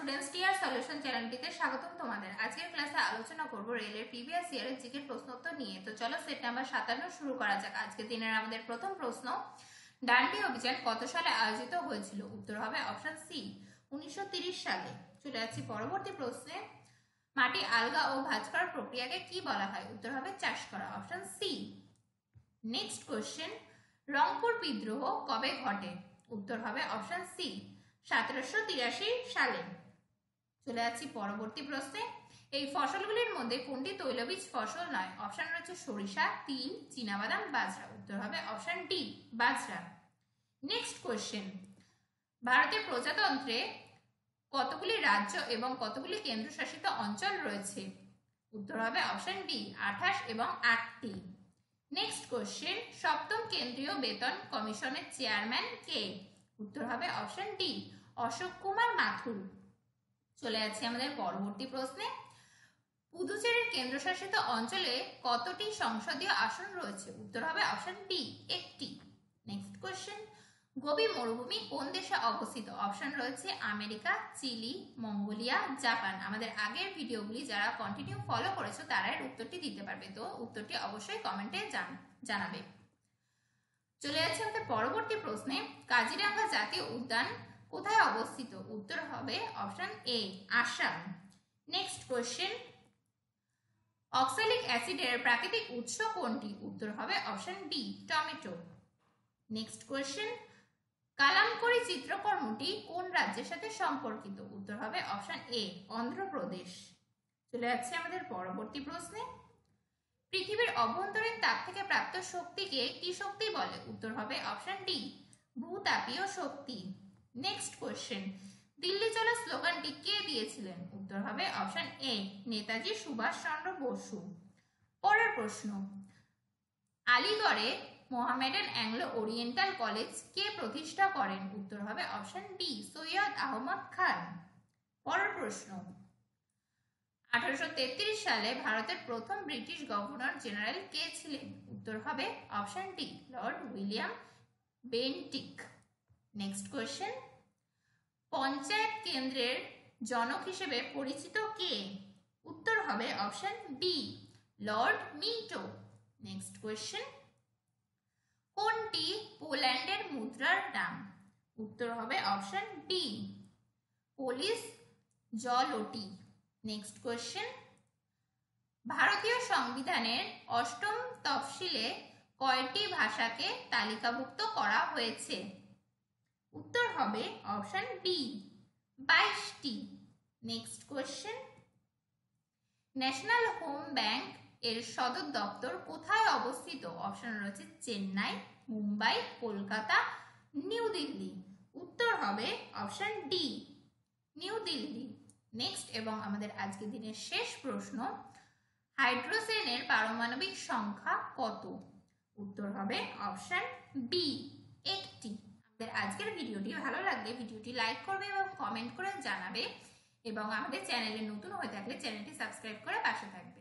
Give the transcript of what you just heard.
Students TR solution চ্যানেলটিতে স্বাগতম তোমাদের। আজকের ক্লাসে আলোচনা করব রেলের প্রিভিয়াস ইয়ারের জিকে প্রশ্নোত্তর নিয়ে। তো চলো সেট নাম্বার 57 শুরু করা যাক। আজকের দিনের আমাদের প্রথম প্রশ্ন, ডান্ডি অভিযান কত সালে আয়োজিত হয়েছিল? উত্তর হবে অপশন সি 1930 সালে। চলে যাচ্ছি পরবর্তী প্রশ্নে, মাটি আলগা ও ভাঁজ করার প্রক্রিয়াকে কি বলা হয়? উত্তর হবে চাষ করা, option C. Next question, Rangpur বিদ্রোহ কবে ঘটে? উত্তর হবে অপশন সি 1783 সালে। চলে যাচ্ছি পরবর্তী প্রশ্নে, এই ফসলগুলির মধ্যে কোনটি তৈলবীজ ফসল নয়? অপশন রয়েছে সরিষা, তিল, চীনাবাদাম, বাজরা। উত্তর হবে অপশন ডি বাজরা। নেক্সট কোশ্চেন, ভারতের প্রজাতন্ত্রে কতগুলি রাজ্য এবং কতগুলি কেন্দ্রশাসিত অঞ্চল রয়েছে? উত্তর হবে অপশন ডি 28 এবং 8টি। নেক্সট কোশ্চেন, সপ্তম কেন্দ্রীয় বেতন কমিশনের চেয়ারম্যান কে? উত্তর হবে অপশন ডি অশোক কুমার মাথুর। চলে যাচ্ছে আমাদের পরবর্তী প্রশ্নে, পুদুচেরির কেন্দ্রশাসিত অঞ্চলে কতটি সংসদীয় আসন রয়েছে? উত্তর হবে অপশন ডি 1টি। নেক্সট কোশ্চেন, গোবি মরুভূমি কোন দেশে অবস্থিত? অপশন রয়েছে আমেরিকা, চিলি, মঙ্গোলিয়া, জাপান। আমাদের আগের ভিডিওগুলি যারা কন্টিনিউ ফলো করেছো তারা এর উত্তরটি দিতে পারবে, তো উত্তরটি অবশ্যই কমেন্টে জানাবে। চলে যাচ্ছে আমাদের পরবর্তী প্রশ্নে, কাজিরাঙ্গা জাতীয় উদ্যান কোথায় অবস্থিত? উত্তর হবে option A Assam. Next question, oxalic অ্যাসিডের প্রাকৃতিক উৎস কোনটি? উত্তর হবে option D tomato. Next question, Kalamkari চিত্রকর্মটি কোন রাজ্যের সাথে সম্পর্কিত? উত্তর হবে অপশন এ অন্ধ্রপ্রদেশ। চলে যাচ্ছে আমাদের পরবর্তী প্রশ্নে, পৃথিবীর অভ্যন্তরীণ তাপ থেকে প্রাপ্ত শক্তিকে কি শক্তি বলে? উত্তর হবে অপশন ডি ভূতাপীয় শক্তি। নেক্সট কোশ্চেন, দিল্লি চলো স্লোগানটি কে দিয়েছিলেন? উত্তর হবে অপশন এ নেতাজি সুভাষচন্দ্র বসু। পরের প্রশ্ন, আলিগড়ে মোহামেডান অ্যাংলো ওরিয়েন্টাল কলেজ কে প্রতিষ্ঠা করেন? উত্তর হবে অপশন ডি সৈয়দ আহমদ খান। পরের প্রশ্ন, 1833 সালে ভারতের প্রথম ব্রিটিশ গভর্নর জেনারেল কে ছিলেন? উত্তর হবে option D Lord William Bentinck. Next question, পঞ্চায়েত কেন্দ্রের জনক হিসেবে পরিচিত কে? উত্তর হবে option B Lord Minto. Next question, কোনটি পোল্যান্ডের মুদ্রার নাম? উত্তর হবে option B Polish zloty. Next question, ভারতীয় সংবিধানের 8ম তফসিলে কয়টি ভাষাকে তালিকাভুক্ত করা হয়েছে? উত্তর হবে অপশন বি 22টি। Next question, national home bank এর সদর দপ্তর কোথায় অবস্থিত? অপশন রয়েছে চেন্নাই, মুম্বাই, কলকাতা, নিউ দিল্লি। উত্তর হবে option D New Delhi. Next এবং আমাদের আজকের দিনের শেষ প্রশ্ন, হাইড্রোজেনের পারমাণবিক সংখ্যা কত? উত্তর হবে অপশন বি 1টি। আমাদের আজকের ভিডিওটি ভালো লাগলে ভিডিওটি লাইক করবে এবং কমেন্ট করে জানাবে, এবং আমাদের চ্যানেলে নতুন হয়ে থাকলে চ্যানেলটি সাবস্ক্রাইব করে পাশে থাকবে।